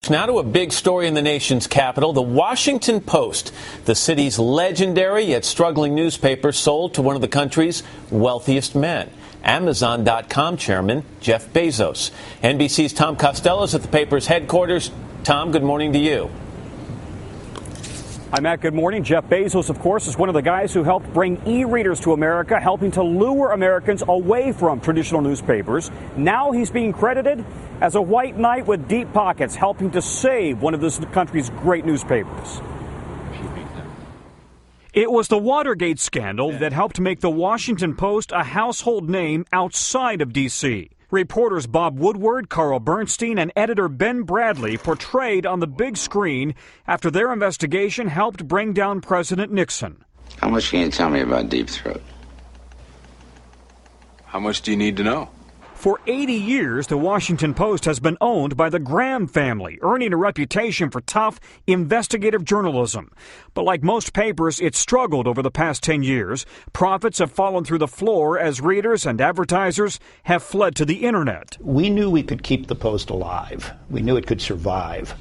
Now to a big story in the nation's capital. The Washington Post, the city's legendary yet struggling newspaper, sold to one of the country's wealthiest men, Amazon.com chairman Jeff Bezos. NBC's Tom Costello is at the paper's headquarters. Tom, good morning to you. Hi, Matt. Good morning. Jeff Bezos, of course, is one of the guys who helped bring e-readers to America, helping to lure Americans away from traditional newspapers. Now he's being credited as a white knight with deep pockets, helping to save one of this country's great newspapers. It was the Watergate scandal that helped make the Washington Post a household name outside of D.C. Reporters Bob Woodward, Carl Bernstein, and editor Ben Bradley portrayed on the big screen after their investigation helped bring down President Nixon. How much can you tell me about Deep Throat? How much do you need to know? For 80 years, the Washington Post has been owned by the Graham family, earning a reputation for tough, investigative journalism. But like most papers, it struggled over the past 10 years. Profits have fallen through the floor as readers and advertisers have fled to the internet. We knew we could keep the Post alive. We knew it could survive.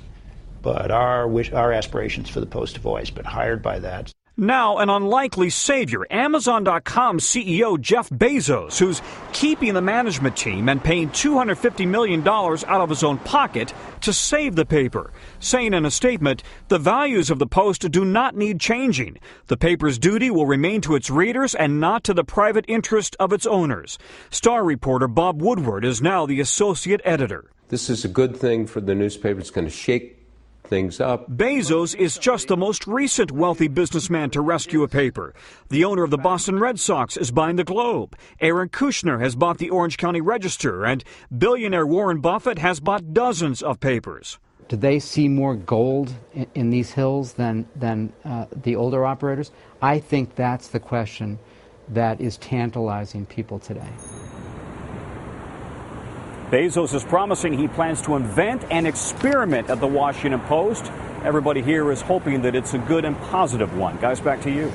But our aspirations for the Post have always been hired by that. Now an unlikely savior, Amazon.com CEO Jeff Bezos, who's keeping the management team and paying $250 million out of his own pocket to save the paper, saying in a statement, the values of the Post do not need changing. The paper's duty will remain to its readers and not to the private interest of its owners. Star reporter Bob Woodward is now the associate editor. This is a good thing for the newspaper. It's going to shake things up. Bezos is just the most recent wealthy businessman to rescue a paper. The owner of the Boston Red Sox is buying the Globe. Aaron Kushner has bought the Orange County Register, and billionaire Warren Buffett has bought dozens of papers. Do they see more gold in these hills than the older operators? I think that's the question that is tantalizing people today. Bezos is promising he plans to invent and experiment at the Washington Post. Everybody here is hoping that it's a good and positive one. Guys, back to you.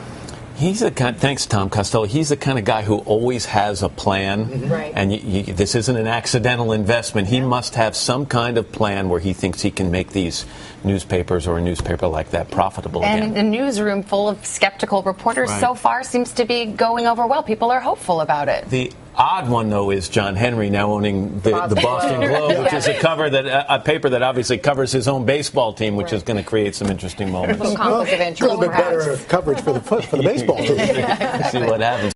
Thanks, Tom Costello. He's the kind of guy who always has a plan. Right. And this isn't an accidental investment. He must have some kind of plan where he thinks he can make these newspapers or a newspaper like that profitable again. And the newsroom full of skeptical reporters so far seems to be going over well. People are hopeful about it. The odd one, though, is John Henry now owning the Boston Globe, which is a paper that obviously covers his own baseball team, which is going to create some interesting moments. Some conflict of interest, a little bit better coverage for the baseball team. See what happens.